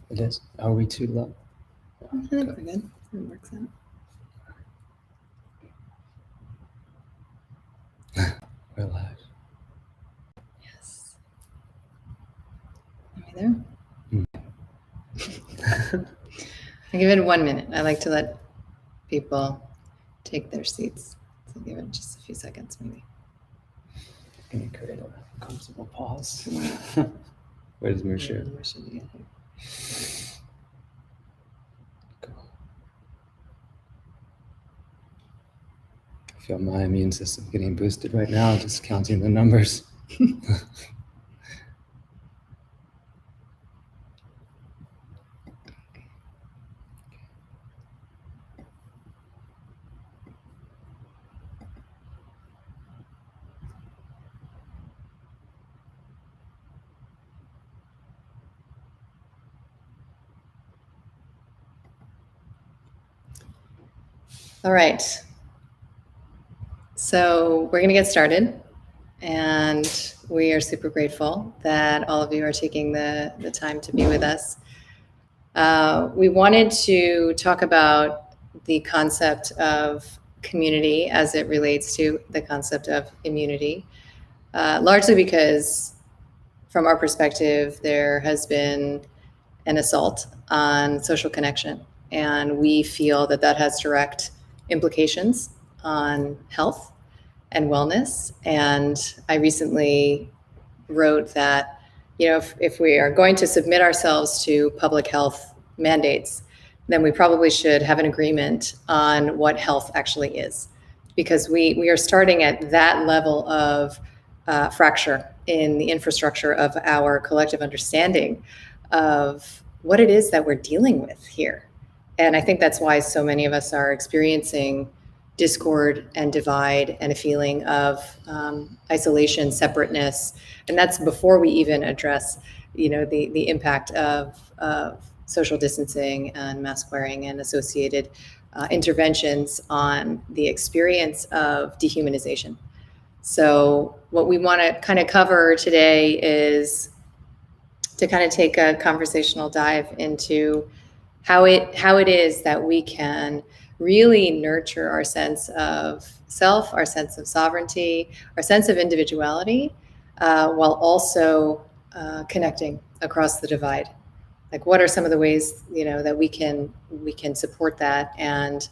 It is. Are we too low? I think we're good. It works out. We're live. Yes. Are we there? I give it 1 minute. I like to let people take their seats. So give it just a few seconds, maybe. Can you create a comfortable pause? Where's Mushu? I feel my immune system getting boosted right now, just counting the numbers. All right. So we're going to get started. And we are super grateful that all of you are taking the time to be with us. We wanted to talk about the concept of community as it relates to the concept of immunity, largely because from our perspective, there has been an assault on social connection. And we feel that that has direct implications on health and wellness. And I recently wrote that, if we are going to submit ourselves to public health mandates, then we probably should have an agreement on what health actually is, because we are starting at that level of fracture in the infrastructure of our collective understanding of what it is that we're dealing with here. And I think that's why so many of us are experiencing discord and divide and a feeling of isolation, separateness. And that's before we even address, the impact of social distancing and mask wearing and associated interventions on the experience of dehumanization. So what we want to kind of cover today is to kind of take a conversational dive into how it is that we can really nurture our sense of self, our sense of sovereignty, our sense of individuality, while also connecting across the divide. Like, what are some of the ways that we can support that? And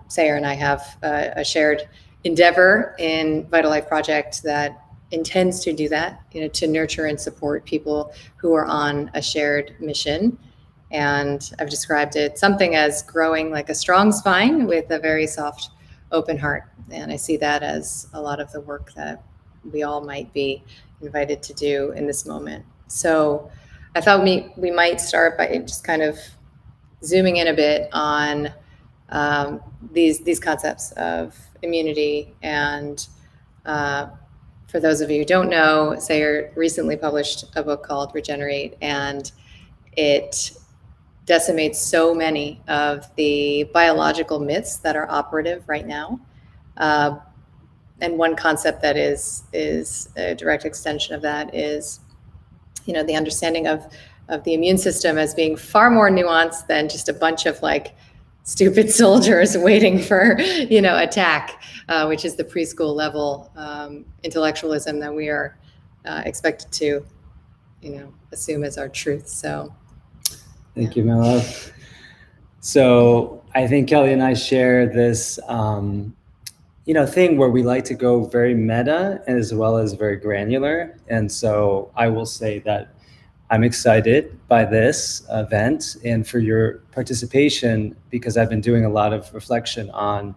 Sayer and I have a shared endeavor in Vital Life Project that intends to do that, to nurture and support people who are on a shared mission. And I've described it something as growing like a strong spine with a very soft, open heart. And I see that as a lot of the work that we all might be invited to do in this moment. So I thought we might start by just kind of zooming in a bit on these concepts of immunity. And for those of you who don't know, Sayer recently published a book called Regenerate, and it decimates so many of the biological myths that are operative right now. And one concept that is a direct extension of that is, the understanding of the immune system as being far more nuanced than just a bunch of like stupid soldiers waiting for, attack, which is the preschool level intellectualism that we are expected to, assume as our truth. So. Thank you, my love. So I think Kelly and I share this, thing where we like to go very meta as well as very granular. And so I will say that I'm excited by this event and for your participation, because I've been doing a lot of reflection on,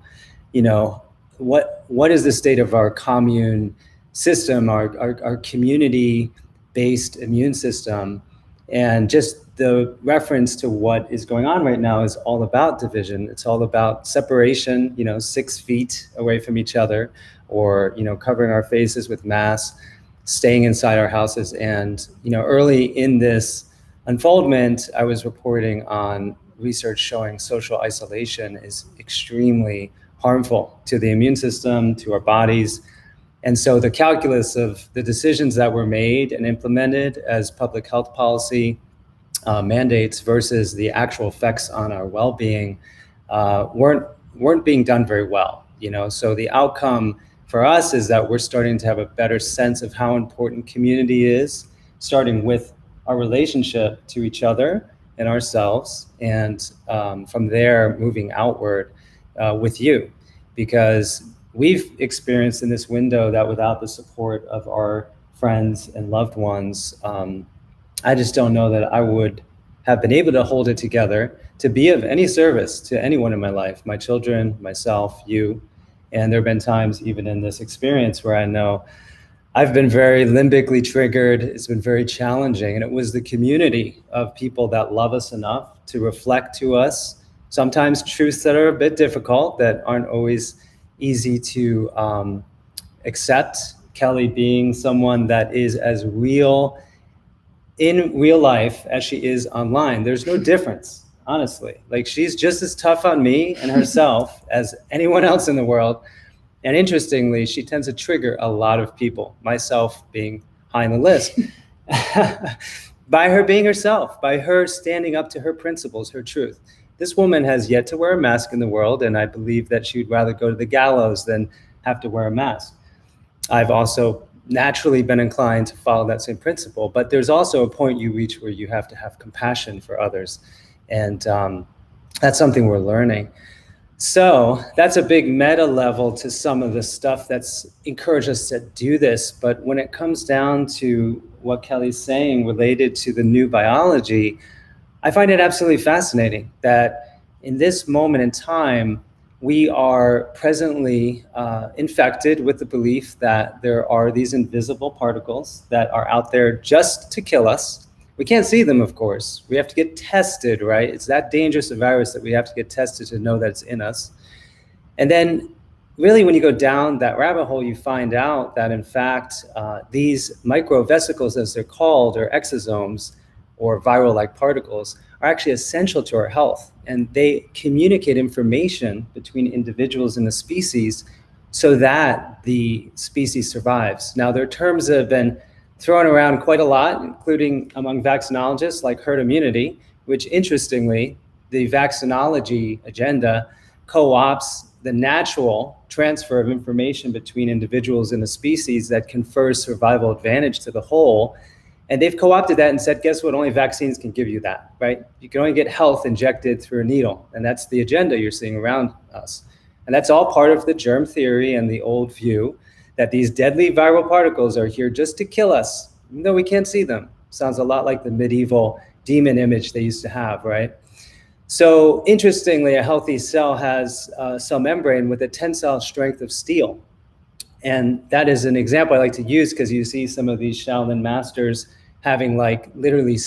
what is the state of our commune system, our community-based immune system. And just the reference to what is going on right now is all about division. It's all about separation, 6 feet away from each other, or, covering our faces with masks, staying inside our houses. And, early in this unfoldment, I was reporting on research showing social isolation is extremely harmful to the immune system, to our bodies. And so the calculus of the decisions that were made and implemented as public health policy mandates versus the actual effects on our well-being weren't being done very well. So the outcome for us is that we're starting to have a better sense of how important community is, starting with our relationship to each other and ourselves, and from there moving outward with you, because we've experienced in this window that without the support of our friends and loved ones, I just don't know that I would have been able to hold it together to be of any service to anyone in my life, my children, myself, you. And there have been times even in this experience where I know I've been very limbically triggered. It's been very challenging. And it was the community of people that love us enough to reflect to us sometimes truths that are a bit difficult, that aren't always easy to accept. Kelly being someone that is as real in real life as she is online. There's no difference, honestly. Like, she's just as tough on me and herself as anyone else in the world. And interestingly, she tends to trigger a lot of people, myself being high on the list, by her being herself, by her standing up to her principles, her truth. This woman has yet to wear a mask in the world, and I believe that she would rather go to the gallows than have to wear a mask. I've also naturally been inclined to follow that same principle, but there's also a point you reach where you have to have compassion for others. And that's something we're learning. So that's a big meta level to some of the stuff that's encouraged us to do this. But when it comes down to what Kelly's saying related to the new biology, I find it absolutely fascinating that in this moment in time, we are presently infected with the belief that there are these invisible particles that are out there just to kill us. We can't see them, of course. We have to get tested, right? It's that dangerous a virus that we have to get tested to know that it's in us. And then really, when you go down that rabbit hole, you find out that, in fact, these microvesicles, as they're called, or exosomes, or viral-like particles, are actually essential to our health. And they communicate information between individuals in a species so that the species survives. Now, their terms have been thrown around quite a lot, including among vaccinologists, like herd immunity, which, interestingly, the vaccinology agenda co-opts the natural transfer of information between individuals in a species that confers survival advantage to the whole. And they've co-opted that and said, guess what? Only vaccines can give you that, right? You can only get health injected through a needle. And that's the agenda you're seeing around us. And that's all part of the germ theory and the old view that these deadly viral particles are here just to kill us, even though we can't see them. Sounds a lot like the medieval demon image they used to have, right? So interestingly, a healthy cell has a cell membrane with a tensile strength of steel. And that is an example I like to use because you see some of these Shaolin masters having like literally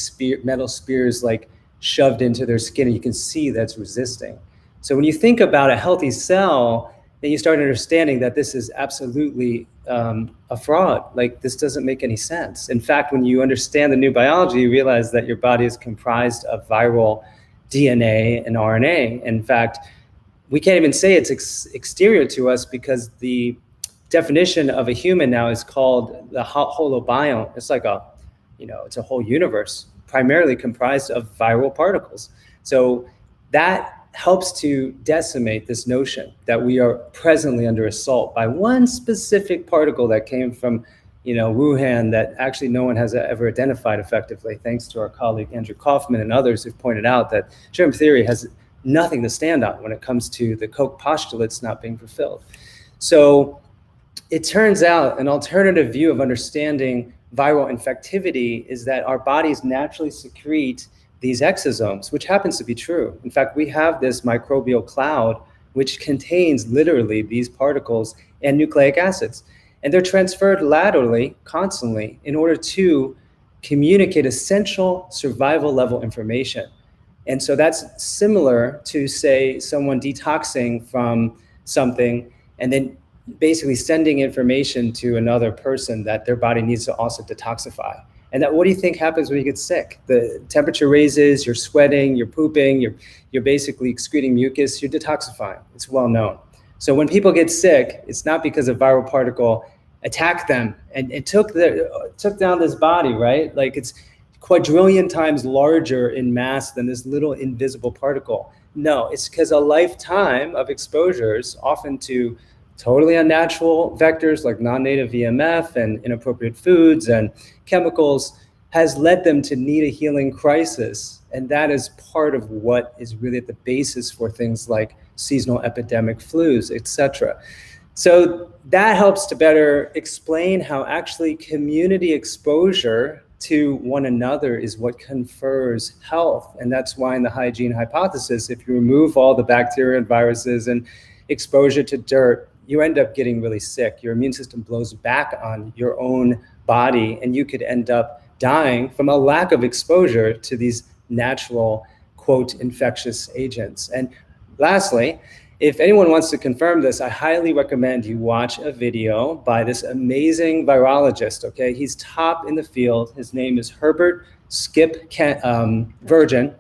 metal spears like shoved into their skin, and you can see that's resisting. So when you think about a healthy cell, then you start understanding that this is absolutely a fraud. Like, this doesn't make any sense. In fact, when you understand the new biology, you realize that your body is comprised of viral DNA and RNA. In fact, we can't even say it's exterior to us because the definition of a human now is called the holobiome. It's like it's a whole universe primarily comprised of viral particles. So that helps to decimate this notion that we are presently under assault by one specific particle that came from Wuhan that actually no one has ever identified effectively, thanks to our colleague Andrew Kaufman and others who've pointed out that germ theory has nothing to stand on when it comes to the Koch postulates not being fulfilled. So it turns out an alternative view of understanding viral infectivity is that our bodies naturally secrete these exosomes, which happens to be true. In fact, we have this microbial cloud which contains literally these particles and nucleic acids. And they're transferred laterally, constantly, in order to communicate essential survival level information. And so that's similar to, say, someone detoxing from something and then basically sending information to another person that their body needs to also detoxify. And that, what do you think happens when you get sick? The temperature raises, you're sweating, you're pooping, you're basically excreting mucus, you're detoxifying. It's well known. So when people get sick, it's not because a viral particle attacked them and it took down this body, right? Like, it's quadrillion times larger in mass than this little invisible particle. No, it's because a lifetime of exposures, often to totally unnatural vectors like non-native VMF and inappropriate foods and chemicals, has led them to need a healing crisis. And that is part of what is really at the basis for things like seasonal epidemic flus, et cetera. So that helps to better explain how actually community exposure to one another is what confers health. And that's why in the hygiene hypothesis, if you remove all the bacteria and viruses and exposure to dirt, you end up getting really sick. Your immune system blows back on your own body, and you could end up dying from a lack of exposure to these natural, quote, infectious agents. And lastly, if anyone wants to confirm this, I highly recommend you watch a video by this amazing virologist, okay? He's top in the field. His name is Herbert Skip Virgin,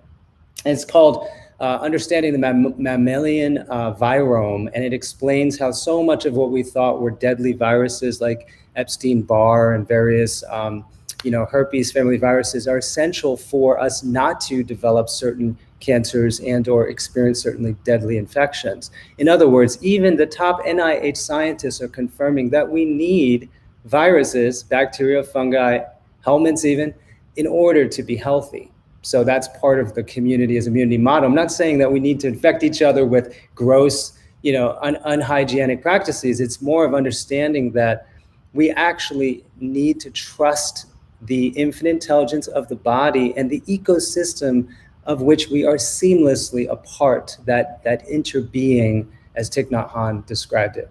and it's called Understanding the Mammalian Virome, and it explains how so much of what we thought were deadly viruses like Epstein-Barr and various herpes family viruses are essential for us not to develop certain cancers and or experience certainly deadly infections. In other words, even the top NIH scientists are confirming that we need viruses, bacteria, fungi, helminths even, in order to be healthy. So that's part of the community as immunity model. I'm not saying that we need to infect each other with gross, unhygienic practices. It's more of understanding that we actually need to trust the infinite intelligence of the body and the ecosystem of which we are seamlessly a part, that interbeing, as Thich Nhat Hanh described it.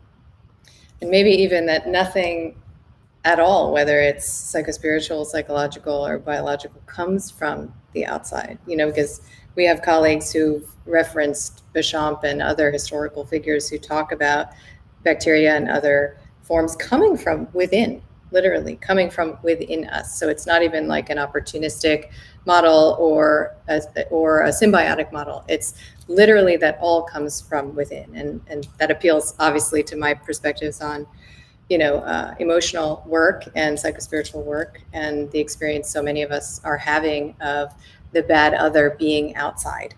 And maybe even that nothing at all, whether it's psychospiritual, psychological, or biological, comes from the outside, because we have colleagues who've referenced Béchamp and other historical figures who talk about bacteria and other forms coming from within, literally coming from within us. So it's not even like an opportunistic model or a symbiotic model. It's literally that all comes from within. And that appeals obviously to my perspectives on, emotional work and psychospiritual work and the experience so many of us are having of the bad other being outside,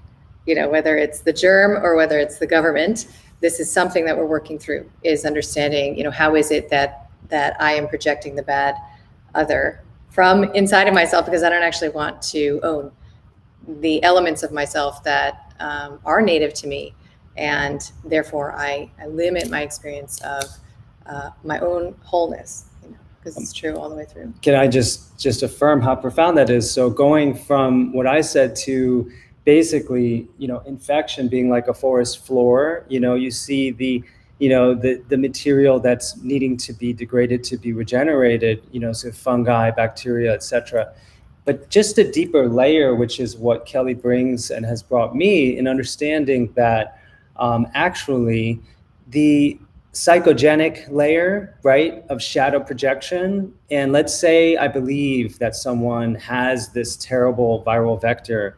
whether it's the germ or whether it's the government. This is something that we're working through, is understanding, how is it that I am projecting the bad other from inside of myself, because I don't actually want to own the elements of myself that are native to me. And therefore I limit my experience of my own wholeness, because it's true all the way through. Can I just affirm how profound that is? So going from what I said to basically, infection being like a forest floor, you see the material that's needing to be degraded to be regenerated, so fungi, bacteria, etc. But just a deeper layer, which is what Kelly brings and has brought me in understanding that actually the psychogenic layer, right, of shadow projection. And let's say I believe that someone has this terrible viral vector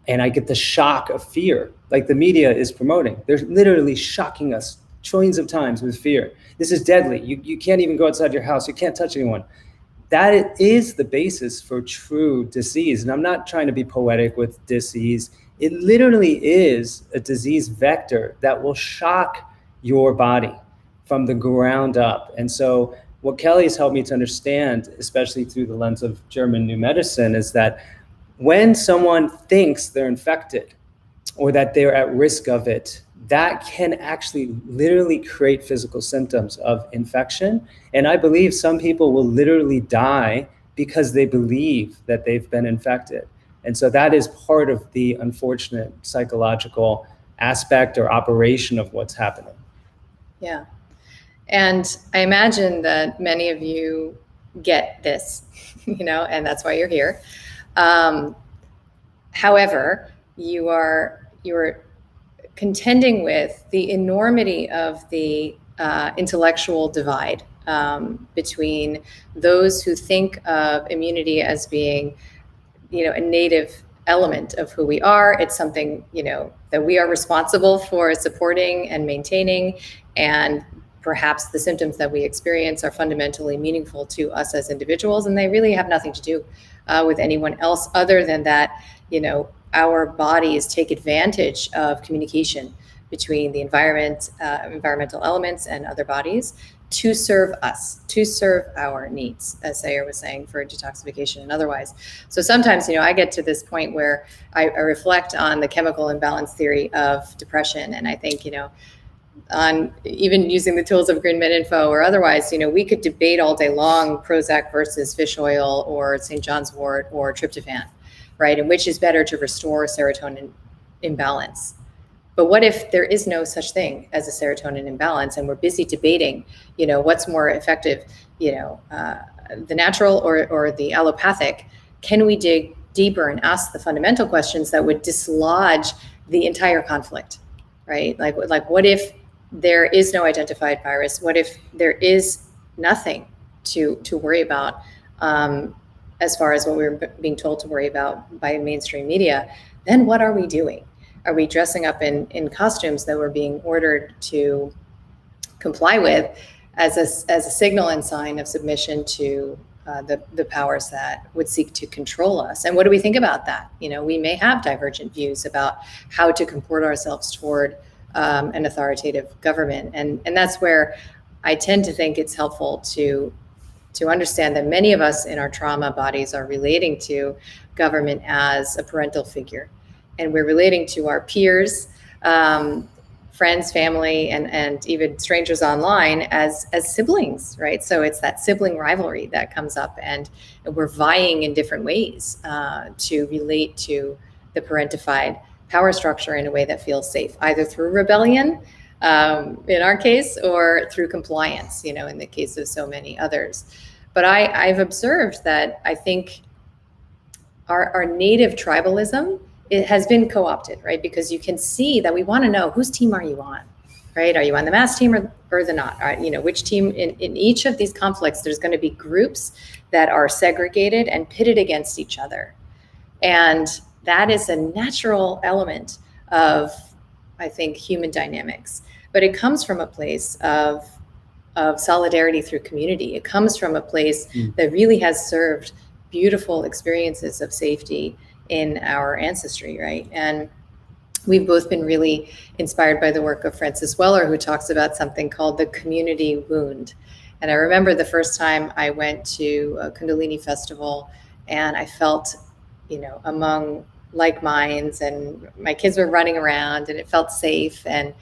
and I get the shock of fear, like the media is promoting. They're literally shocking us trillions of times with fear. This is deadly. You can't even go outside your house. You can't touch anyone. That is the basis for true disease. And I'm not trying to be poetic with disease. It literally is a disease vector that will shock your body from the ground up. And so what Kelly's helped me to understand, especially through the lens of German New Medicine, is that when someone thinks they're infected or that they're at risk of it, that can actually literally create physical symptoms of infection. And I believe some people will literally die because they believe that they've been infected. And so that is part of the unfortunate psychological aspect or operation of what's happening. Yeah. And I imagine that many of you get this, and that's why you're here. However, you are contending with the enormity of the intellectual divide between those who think of immunity as being, a native element of who we are. It's something, that we are responsible for supporting and maintaining, and perhaps the symptoms that we experience are fundamentally meaningful to us as individuals, and they really have nothing to do with anyone else other than that, our bodies take advantage of communication between the environment, environmental elements and other bodies to serve us, to serve our needs, as Sayer was saying, for detoxification and otherwise. So sometimes, I get to this point where I reflect on the chemical imbalance theory of depression. And I think, on even using the tools of Green Med Info or otherwise, we could debate all day long Prozac versus fish oil or St. John's wort or tryptophan, right? And which is better to restore serotonin imbalance. But what if there is no such thing as a serotonin imbalance, and we're busy debating, what's more effective, the natural or the allopathic? Can we dig deeper and ask the fundamental questions that would dislodge the entire conflict, right? Like what if there is no identified virus? What if there is nothing to worry about as far as what we're being told to worry about by mainstream media? Then what are we doing? Are we dressing up in costumes that we're being ordered to comply with as a signal and sign of submission to the powers that would seek to control us? And what do we think about that? We may have divergent views about how to comport ourselves toward an authoritative government. And that's where I tend to think it's helpful to understand that many of us in our trauma bodies are relating to government as a parental figure. And we're relating to our peers, friends, family, and even strangers online as siblings, right? So it's that sibling rivalry that comes up, and we're vying in different ways to relate to the parentified power structure in a way that feels safe, either through rebellion, in our case, or through compliance, in the case of so many others. But I've observed that I think our native tribalism, it has been co-opted, right? Because you can see that we want to know, whose team are you on, right? Are you on the mass team or the not? Which team in each of these conflicts, there's going to be groups that are segregated and pitted against each other. And that is a natural element of, I think, human dynamics. But it comes from a place of solidarity through community. It comes from a place that really has served beautiful experiences of safety in our ancestry, right? And we've both been really inspired by the work of Francis Weller, who talks about something called the community wound. And I remember the first time I went to a Kundalini festival, and I felt, among like minds, and my kids were running around, and it felt safe. And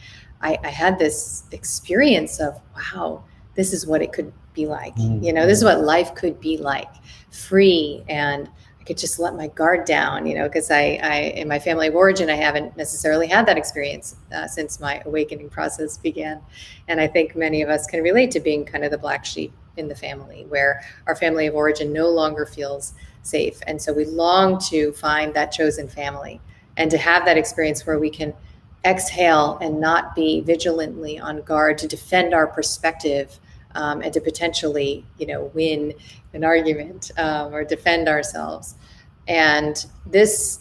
I had this experience of, wow, this is what it could be like. This is what life could be like, free, and I could just let my guard down, because I in my family of origin, I haven't necessarily had that experience since my awakening process began. And I think many of us can relate to being kind of the black sheep in the family, where our family of origin no longer feels safe. And so we long to find that chosen family and to have that experience where we can exhale and not be vigilantly on guard to defend our perspective, and to potentially, win an argument or defend ourselves. And this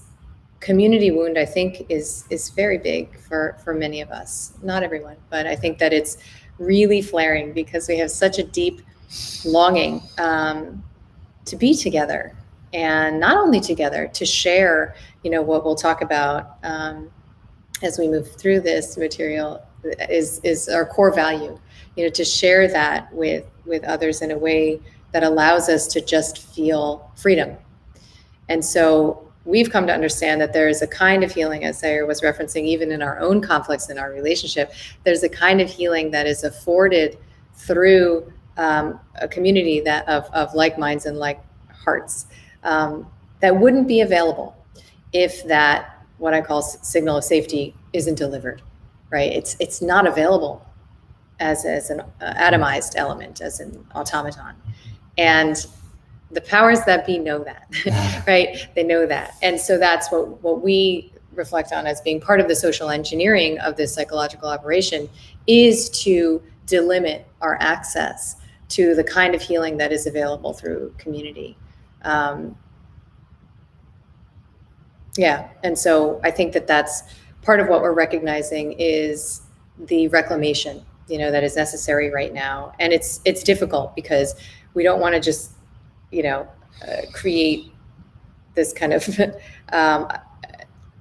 community wound, I think, is very big for many of us. Not everyone, but I think that it's really flaring because we have such a deep longing to be together, and not only together, to share, what we'll talk about as we move through this material is our core value, to share that with others in a way that allows us to just feel freedom. And so we've come to understand that there is a kind of healing, as Sayer was referencing, even in our own conflicts in our relationship, there's a kind of healing that is afforded through a community that of like minds and like hearts, that wouldn't be available if that, what I call signal of safety, isn't delivered, right? It's not available as an atomized element, as an automaton. And the powers that be know that, right? They know that. And so that's what we reflect on as being part of the social engineering of this psychological operation, is to delimit our access to the kind of healing that is available through community. And so I think that that's part of what we're recognizing is the reclamation, that is necessary right now. And it's difficult because we don't want to just, create this kind of,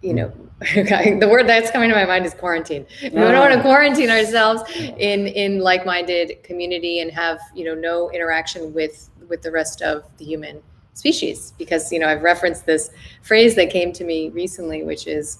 the word that's coming to my mind is quarantine. We don't want to quarantine ourselves in like-minded community and have, no interaction with the rest of the human species. Because, I've referenced this phrase that came to me recently, which is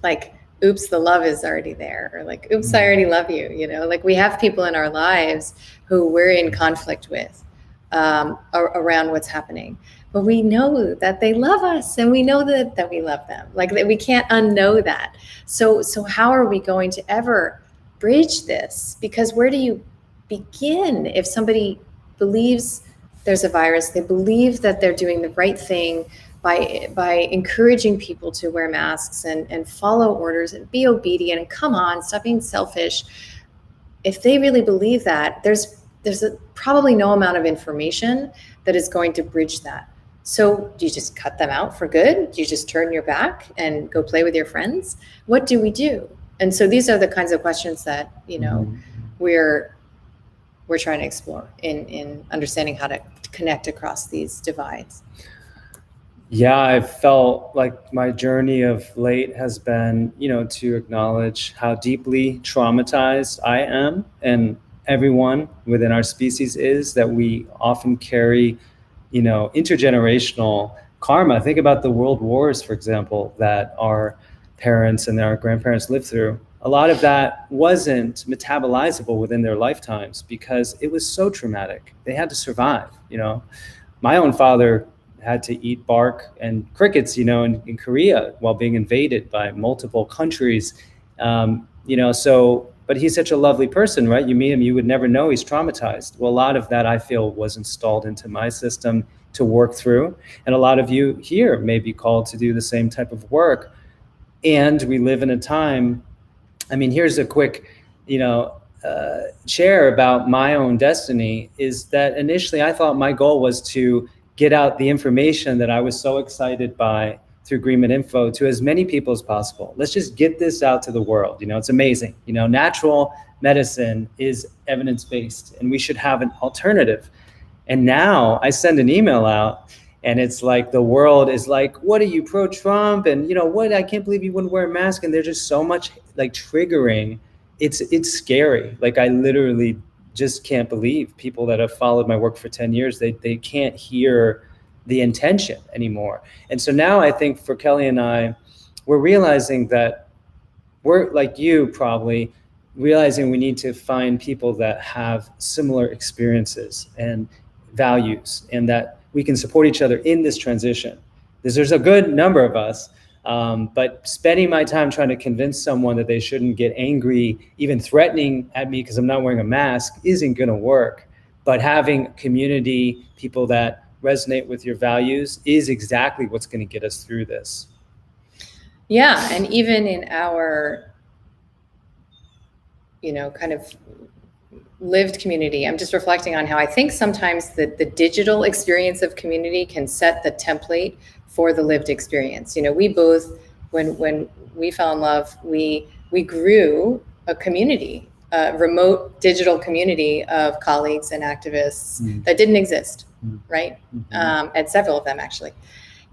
like, oops, the love is already there, or like, oops, I already love you. Like we have people in our lives who we're in conflict with around what's happening. But we know that they love us, and we know that we love them. Like that, we can't unknow that. So how are we going to ever bridge this? Because where do you begin if somebody believes there's a virus? They believe that they're doing the right thing by encouraging people to wear masks and follow orders and be obedient and come on, stop being selfish. If they really believe that, there's probably no amount of information that is going to bridge that. So do you just cut them out for good? Do you just turn your back and go play with your friends? What do we do? And so these are the kinds of questions that, we're trying to explore in understanding how to connect across these divides. Yeah, I felt like my journey of late has been, to acknowledge how deeply traumatized I am, and everyone within our species is, that we often carry, intergenerational karma. Think about the world wars, for example, that our parents and our grandparents lived through. A lot of that wasn't metabolizable within their lifetimes because it was so traumatic. They had to survive. My own father had to eat bark and crickets, in Korea while being invaded by multiple countries. But he's such a lovely person, right? You meet him, you would never know he's traumatized. Well, a lot of that I feel was installed into my system to work through. And a lot of you here may be called to do the same type of work. And we live in a time, here's a quick, share about my own destiny, is that initially I thought my goal was to get out the information that I was so excited by through Agreement Info to as many people as possible. Let's just get this out to the world. It's amazing. Natural medicine is evidence-based, and we should have an alternative. And now I send an email out, and it's like the world is like, what are you, pro-Trump? And what, I can't believe you wouldn't wear a mask. And there's just so much like triggering. It's scary. Like I literally just can't believe people that have followed my work for 10 years, they can't hear the intention anymore. And so now I think for Kelly and I, we're realizing that we're like you, probably realizing we need to find people that have similar experiences and values, and that we can support each other in this transition. Because there's a good number of us, but spending my time trying to convince someone that they shouldn't get angry, even threatening at me because I'm not wearing a mask, isn't going to work. But having community, people that resonate with your values, is exactly what's going to get us through this. Yeah, and even in our, kind of lived community, I'm just reflecting on how I think sometimes the digital experience of community can set the template for the lived experience. We both, when we fell in love, we grew a community, a remote digital community of colleagues and activists that didn't exist, right? And several of them actually.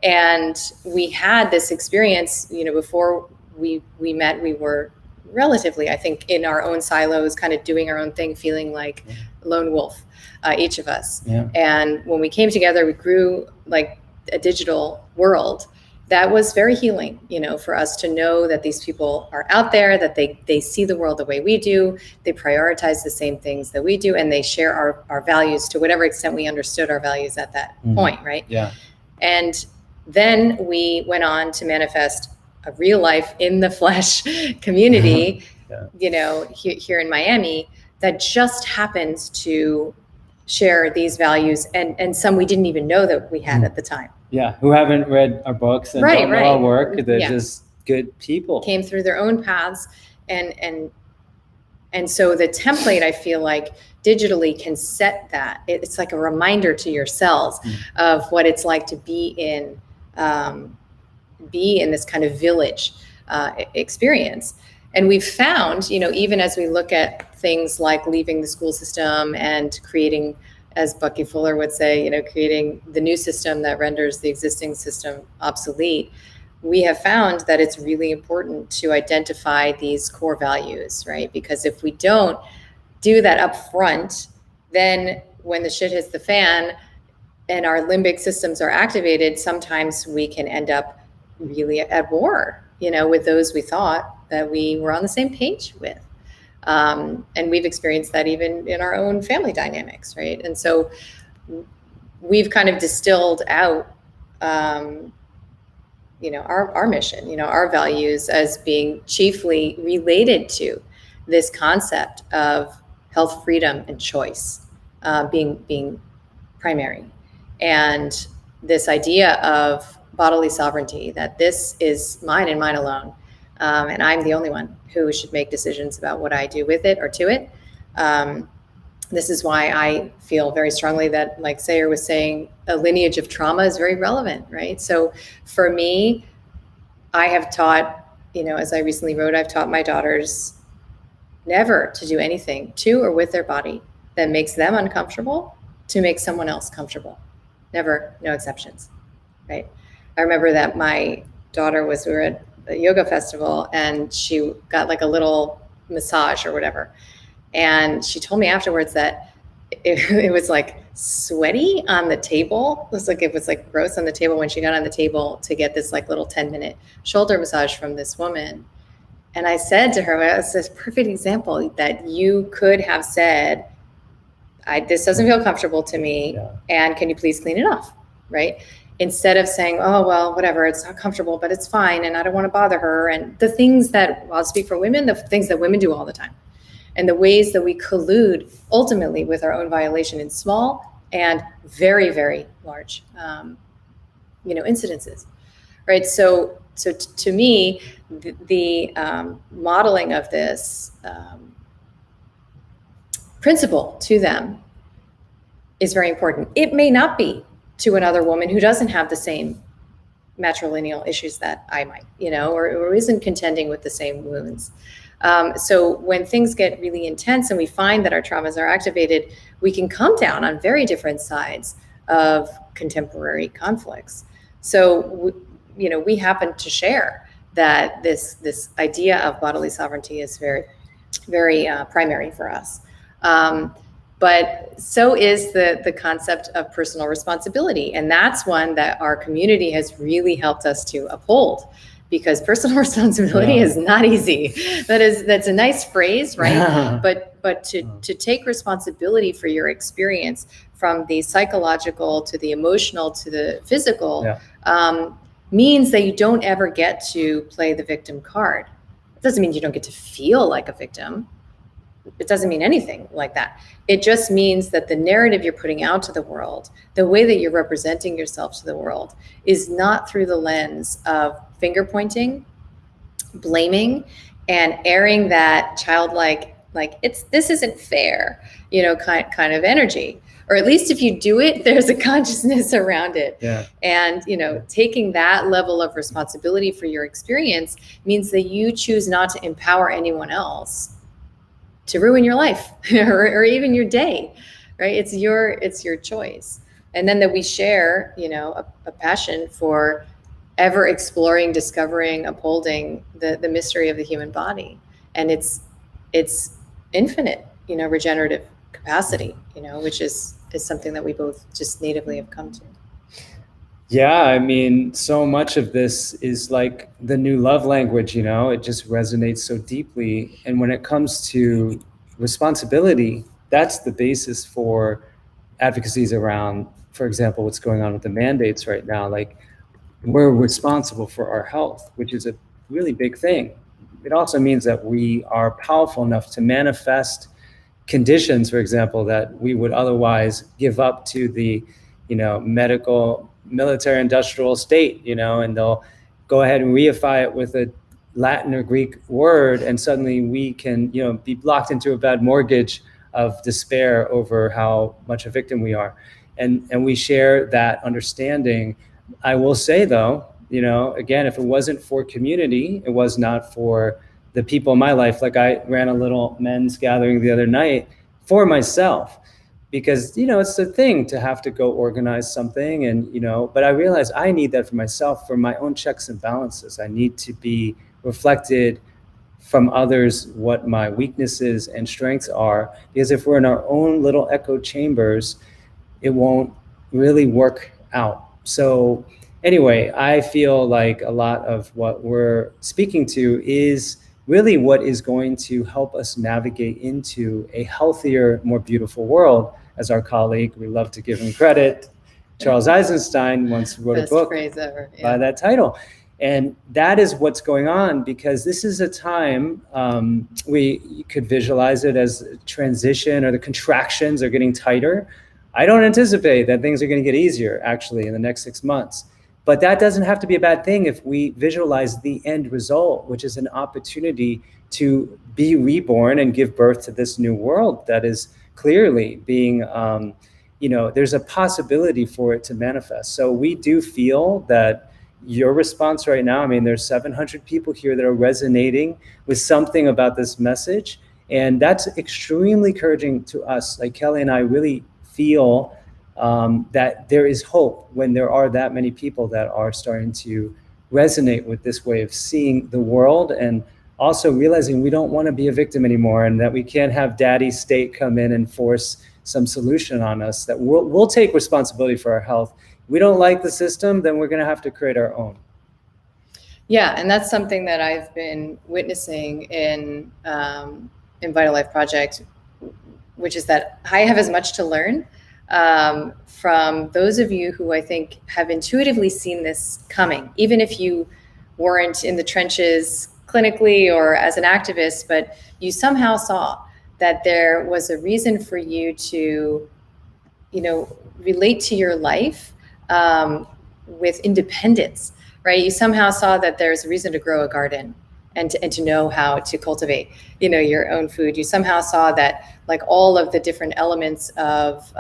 And we had this experience, before we met, we were relatively, I think, in our own silos, kind of doing our own thing, feeling like lone wolf, each of us. Yeah. And when we came together, we grew like a digital world that was very healing, for us to know that these people are out there, that they see the world the way we do, they prioritize the same things that we do, and they share our values to whatever extent we understood our values at that point, right? Yeah. And then we went on to manifest a real life in the flesh community, here in Miami, that just happens to share these values, and some we didn't even know that we had at the time. Yeah, who haven't read our books and don't know our work. They're just good people. Came through their own paths, and so the template, I feel like, digitally can set that. It's like a reminder to your cells of what it's like to be in this kind of village experience. And we've found, even as we look at things like leaving the school system and creating as Bucky Fuller would say, creating the new system that renders the existing system obsolete, we have found that it's really important to identify these core values, right? Because if we don't do that up front, then when the shit hits the fan and our limbic systems are activated, sometimes we can end up really at war, with those we thought that we were on the same page with. And we've experienced that even in our own family dynamics, right? And so we've kind of distilled out, our mission, our values as being chiefly related to this concept of health, freedom, and choice being primary. And this idea of bodily sovereignty, that this is mine and mine alone. And I'm the only one who should make decisions about what I do with it or to it. This is why I feel very strongly that, like Sayer was saying, a lineage of trauma is very relevant, right? So for me, I have taught, as I recently wrote, I've taught my daughters never to do anything to or with their body that makes them uncomfortable to make someone else comfortable. Never, no exceptions, right? I remember that my daughter we were at a yoga festival and she got like a little massage or whatever. And she told me afterwards that it was like sweaty on the table. It was like gross on the table when she got on the table to get this like little 10-minute shoulder massage from this woman. And I said to her, well, it's this perfect example that you could have said, this doesn't feel comfortable to me, and can you please clean it off, right? Instead of saying, oh, well, whatever, it's not comfortable, but it's fine, and I don't want to bother her. And the things that, I'll speak for women, the things that women do all the time, and the ways that we collude ultimately with our own violation in small and very, very large, incidences, right? So to me, the modeling of this principle to them is very important. It may not be to another woman who doesn't have the same matrilineal issues that I might, or isn't contending with the same wounds. So when things get really intense and we find that our traumas are activated, we can come down on very different sides of contemporary conflicts. So, we happen to share that this idea of bodily sovereignty is very, very primary for us. But so is the concept of personal responsibility. And that's one that our community has really helped us to uphold, because personal responsibility is not easy. That's a nice phrase, right? But to take responsibility for your experience, from the psychological to the emotional to the physical, means that you don't ever get to play the victim card. It doesn't mean you don't get to feel like a victim. It doesn't mean anything like that. It just means that the narrative you're putting out to the world, the way that you're representing yourself to the world, is not through the lens of finger pointing, blaming, and airing that childlike, this isn't fair, kind of energy. Or at least if you do it, there's a consciousness around it. Yeah. And, taking that level of responsibility for your experience means that you choose not to empower anyone else to ruin your life or even your day, right? It's your choice. And then that we share, a passion for ever exploring, discovering, upholding the mystery of the human body and its infinite, regenerative capacity, which is something that we both just natively have come to. Yeah, I mean, so much of this is like the new love language, it just resonates so deeply. And when it comes to responsibility, that's the basis for advocacies around, for example, what's going on with the mandates right now. Like, we're responsible for our health, which is a really big thing. It also means that we are powerful enough to manifest conditions, for example, that we would otherwise give up to the, medical, military, industrial state, and they'll go ahead and reify it with a Latin or Greek word, and suddenly we can, be blocked into a bad mortgage of despair over how much a victim we are. And we share that understanding. I will say though, again, if it wasn't for community, it was not for the people in my life. Like, I ran a little men's gathering the other night for myself, because, it's a thing to have to go organize something. And, but I realize I need that for myself, for my own checks and balances. I need to be reflected from others what my weaknesses and strengths are, because if we're in our own little echo chambers, it won't really work out. So anyway, I feel like a lot of what we're speaking to is really what is going to help us navigate into a healthier, more beautiful world. As our colleague, we love to give him credit, Charles Eisenstein once wrote Best a book phrase ever. by that title. And that is what's going on, because this is a time, you could visualize it as a transition, or the contractions are getting tighter. I don't anticipate that things are going to get easier, actually, in the next 6 months. But that doesn't have to be a bad thing if we visualize the end result, which is an opportunity to be reborn and give birth to this new world that is clearly being, there's a possibility for it to manifest. So we do feel that your response right now, there's 700 people here that are resonating with something about this message. And that's extremely encouraging to us. Like Kelly and I really feel that there is hope when there are that many people that are starting to resonate with this way of seeing the world, and also realizing we don't want to be a victim anymore, and that we can't have daddy state come in and force some solution on us, that we'll take responsibility for our health. We don't like the system, then we're going to have to create our own. Yeah, and that's something that I've been witnessing in Vital Life Project, which is that I have as much to learn from those of you who I think have intuitively seen this coming, even if you weren't in the trenches clinically or as an activist, but you somehow saw that there was a reason for you to, relate to your life with independence, right? You somehow saw that there's a reason to grow a garden and to know how to cultivate, your own food. You somehow saw that, like, all of the different elements of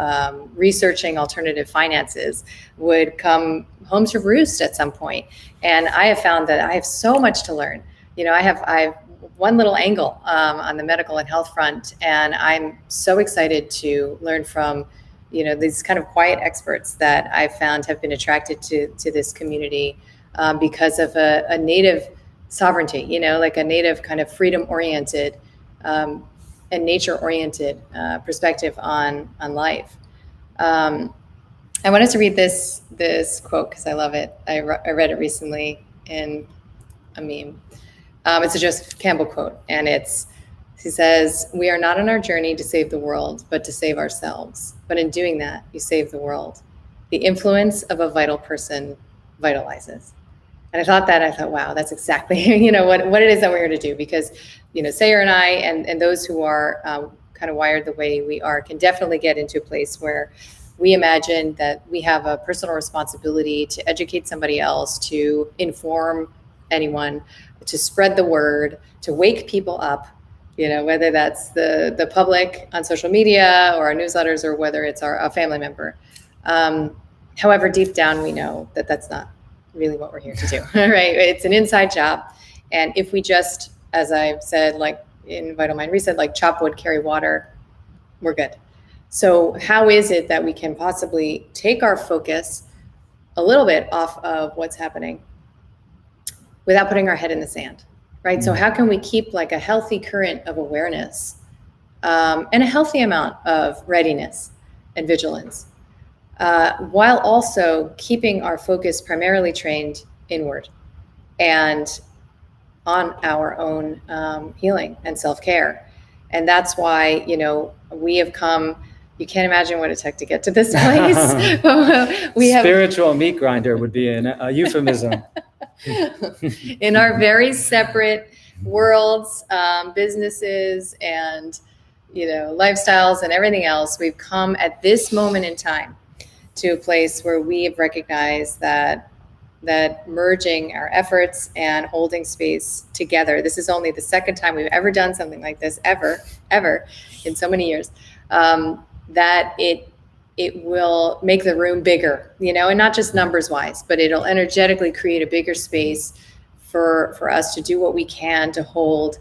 researching alternative finances would come home to roost at some point. And I have found that I have so much to learn. I have one little angle on the medical and health front, and I'm so excited to learn from, these kind of quiet experts that I've found have been attracted to this community because of a native sovereignty, like a native kind of freedom-oriented and nature-oriented perspective on life. I wanted to read this quote because I love it. I read it recently in a meme. It's a Joseph Campbell quote, and he says, "We are not on our journey to save the world, but to save ourselves. But in doing that, you save the world. The influence of a vital person vitalizes." And I thought, wow, that's exactly, what it is that we're here to do. Because, Sayer and I and those who are kind of wired the way we are can definitely get into a place where we imagine that we have a personal responsibility to educate somebody else, to inform anyone, to spread the word, to wake people up, whether that's the public on social media or our newsletters, or whether it's a family member. However, deep down, we know that that's not really what we're here to do, right? It's an inside job. And if we just, as I've said, like in Vital Mind Reset, like chop wood, carry water, we're good. So how is it that we can possibly take our focus a little bit off of what's happening without putting our head in the sand, right? Mm-hmm. So how can we keep like a healthy current of awareness and a healthy amount of readiness and vigilance, while also keeping our focus primarily trained inward and on our own healing and self-care. And that's why, we have come, you can't imagine what it took to get to this place. Spiritual meat grinder would be a euphemism. In our very separate worlds, businesses and, lifestyles and everything else, we've come at this moment in time to a place where we have recognized that merging our efforts and holding space together, this is only the second time we've ever done something like this, ever in so many years, that it will make the room bigger, and not just numbers wise, but it'll energetically create a bigger space for us to do what we can to hold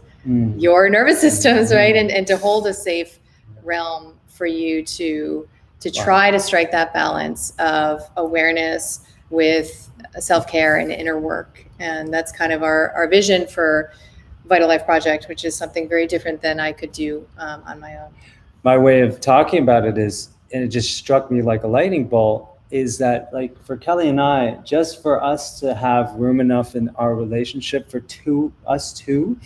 your nervous systems, right? And to hold a safe realm for you to try to strike that balance of awareness with self-care and inner work. And that's kind of our vision for Vital Life Project, which is something very different than I could do on my own. My way of talking about it is, and it just struck me like a lightning bolt, is that like for Kelly and I, just for us to have room enough in our relationship for us two,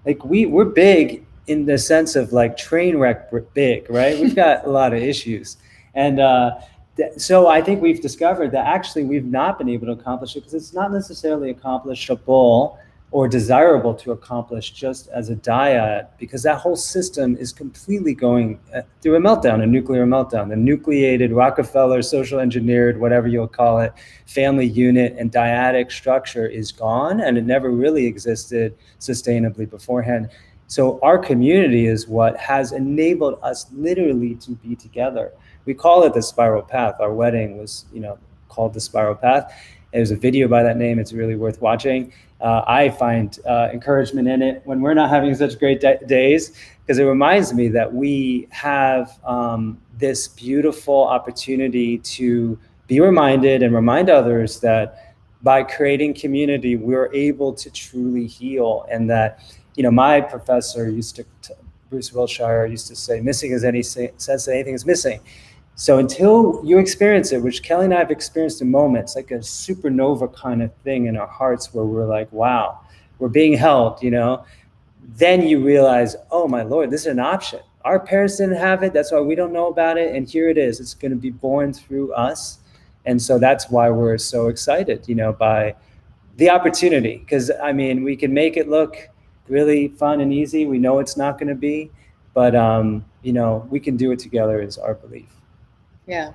like we're big in the sense of like train wreck big, right? We've got a lot of issues. And so I think we've discovered that actually we've not been able to accomplish it because it's not necessarily accomplishable or desirable to accomplish just as a dyad, because that whole system is completely going through a meltdown, a nuclear meltdown. The nucleated, Rockefeller, social engineered, whatever you'll call it, family unit and dyadic structure is gone, and it never really existed sustainably beforehand. So our community is what has enabled us literally to be together. We call it the spiral path. Our wedding was, called the spiral path. There's a video by that name. It's really worth watching. I find encouragement in it when we're not having such great days, because it reminds me that we have this beautiful opportunity to be reminded and remind others that by creating community, we're able to truly heal. And that, my professor Bruce Wilshire used to say, missing is any sense that anything is missing. So until you experience it, which Kelly and I have experienced in moments, like a supernova kind of thing in our hearts where we're like, wow, we're being held, then you realize, oh my Lord, this is an option. Our parents didn't have it. That's why we don't know about it. And here it is. It's going to be born through us. And so that's why we're so excited, by the opportunity. Because, we can make it look really fun and easy. We know it's not going to be. But, we can do it together is our belief. Yeah.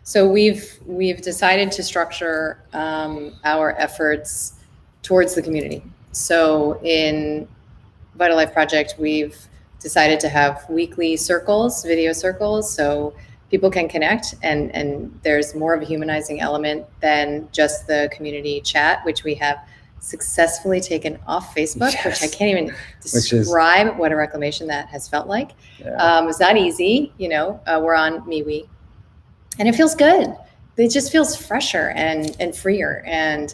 So we've decided to structure our efforts towards the community. So in Vital Life Project, we've decided to have weekly circles, video circles, so people can connect, and there's more of a humanizing element than just the community chat, which we have successfully taken off Facebook, yes. Which I can't even describe what a reclamation that has felt like. Yeah. It's not easy, we're on MeWe. And it feels good. It just feels fresher and freer. And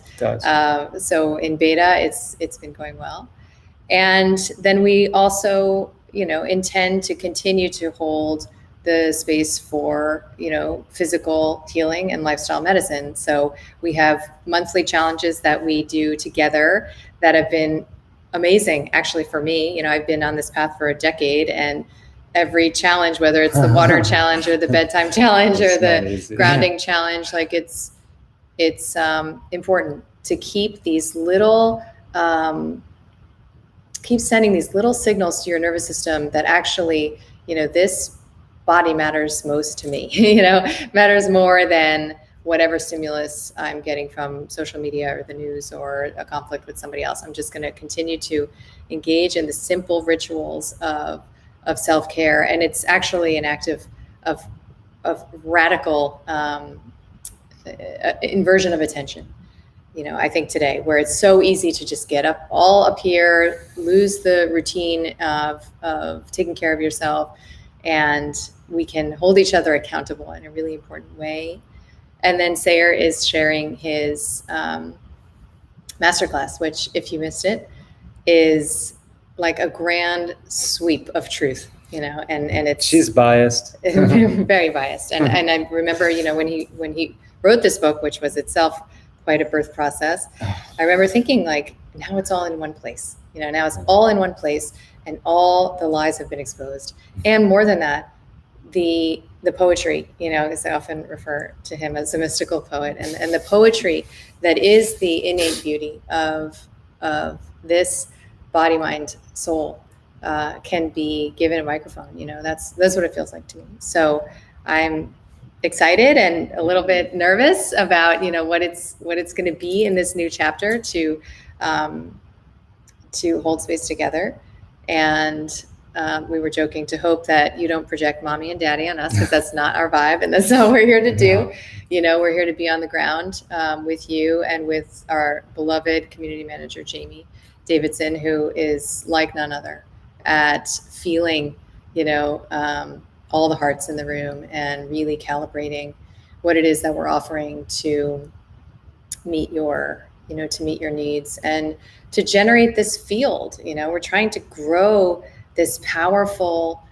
so in beta, it's been going well. And then we also, intend to continue to hold the space for, physical healing and lifestyle medicine. So we have monthly challenges that we do together that have been amazing, actually, for me. I've been on this path for a decade, and every challenge, whether it's the water challenge or the bedtime challenge or the grounding challenge, like it's important to keep these little, keep sending these little signals to your nervous system that actually, this body matters most to me, matters more than whatever stimulus I'm getting from social media or the news or a conflict with somebody else. I'm just going to continue to engage in the simple rituals of self-care. And it's actually an act of radical inversion of attention. I think today, where it's so easy to just get all up here, lose the routine of taking care of yourself, and we can hold each other accountable in a really important way. And then Sayer is sharing his masterclass, which, if you missed it, is like a grand sweep of truth, and it's, she's biased, very biased. And I remember, when he wrote this book, which was itself quite a birth process, I remember thinking, like, now it's all in one place, now it's all in one place, and all the lies have been exposed. And more than that, the poetry, as I often refer to him as a mystical poet, and the poetry that is the innate beauty of this body, mind, soul can be given a microphone. That's what it feels like to me. So I'm excited and a little bit nervous about what it's going to be in this new chapter to hold space together. And we were joking to hope that you don't project mommy and daddy on us, because that's not our vibe, and that's not what we're here to do. We're here to be on the ground with you and with our beloved community manager, Jamie Davidson, who is like none other at feeling, all the hearts in the room and really calibrating what it is that we're offering to meet your needs and to generate this field. We're trying to grow this powerful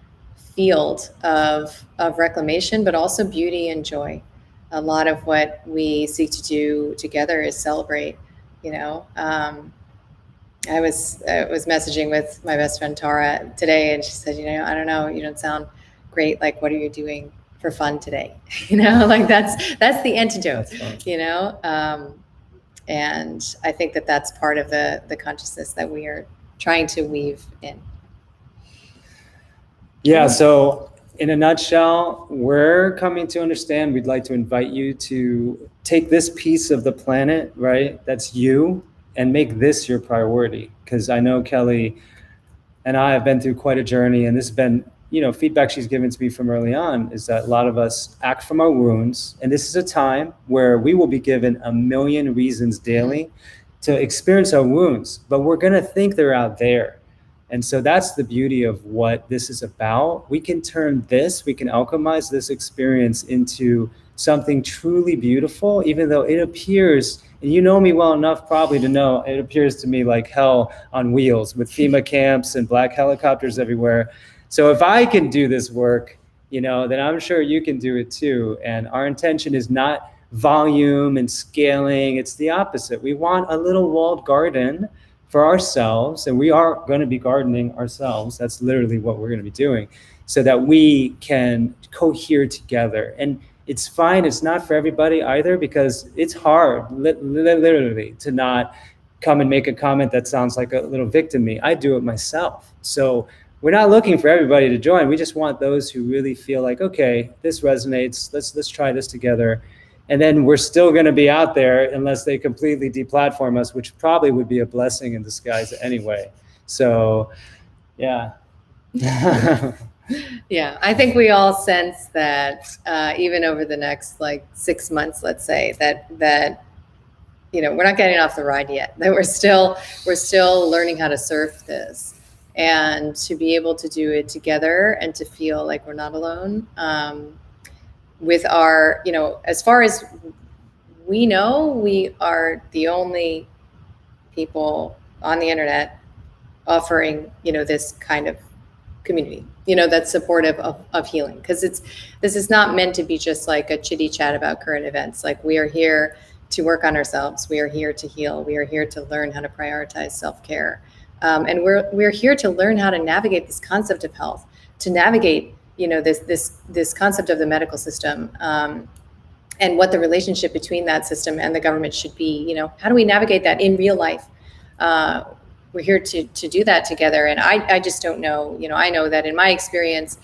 field of reclamation, but also beauty and joy. A lot of what we seek to do together is celebrate. I was messaging with my best friend Tara today, and she said, I don't know, you don't sound great. Like, what are you doing for fun today? Like that's the antidote. And I think that that's part of the consciousness that we are trying to weave in. Yeah, so in a nutshell, we're coming to understand, we'd like to invite you to take this piece of the planet, right? That's you, and make this your priority. Because I know Kelly and I have been through quite a journey, and this has been, feedback she's given to me from early on is that a lot of us act from our wounds. And this is a time where we will be given a million reasons daily to experience our wounds, but we're going to think they're out there. And so that's the beauty of what this is about. We can alchemize this experience into something truly beautiful, even though it appears, and you know me well enough probably to know, it appears to me like hell on wheels with FEMA camps and black helicopters everywhere. So if I can do this work, then I'm sure you can do it too. And our intention is not volume and scaling. It's the opposite. We want a little walled garden for ourselves, and we are going to be gardening ourselves. That's literally what we're going to be doing, so that we can cohere together. And it's fine. It's not for everybody either, because it's hard, literally, to not come and make a comment that sounds like a little victim-y. I do it myself. So we're not looking for everybody to join. We just want those who really feel like, okay, this resonates. Let's try this together. And then we're still going to be out there unless they completely deplatform us, which probably would be a blessing in disguise anyway. So, yeah. Yeah, I think we all sense that even over the next 6 months, let's say, that we're not getting off the ride yet. That we're still learning how to surf this, and to be able to do it together and to feel like we're not alone. With our, as far as we know, we are the only people on the internet offering, this kind of community, that's supportive of healing. Because this is not meant to be just like a chitty chat about current events. Like, we are here to work on ourselves. We are here to heal. We are here to learn how to prioritize self-care. And we're here to learn how to navigate this concept of health, to navigate this concept of the medical system, and what the relationship between that system and the government should be. How do we navigate that in real life? We're here to do that together. And I just don't know. I know that in my experience,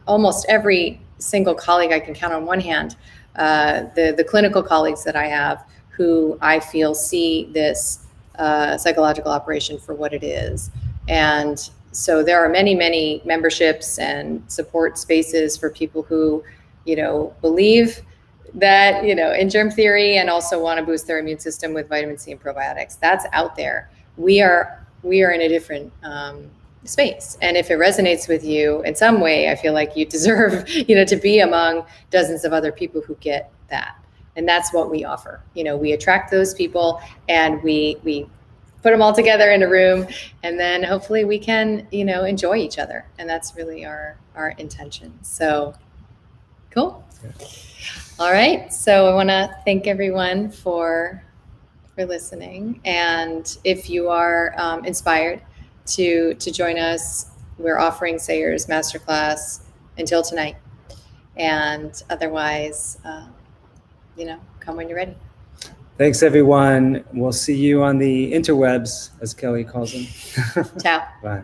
almost every single colleague I can count on one hand, the clinical colleagues that I have, who I feel see this psychological operation for what it is. And so there are many, many memberships and support spaces for people who, believe that, in germ theory, and also want to boost their immune system with vitamin C and probiotics. That's out there. We are in a different space. And if it resonates with you in some way, I feel like you deserve, to be among dozens of other people who get that. And that's what we offer. We attract those people, and we put them all together in a room, and then hopefully we can, enjoy each other. And that's really our intention. So cool. Yeah. All right. So I want to thank everyone for listening. And if you are inspired to join us, we're offering Sayers Masterclass until tonight. And otherwise, come when you're ready. Thanks, everyone. We'll see you on the interwebs, as Kelly calls them. Ciao. Bye.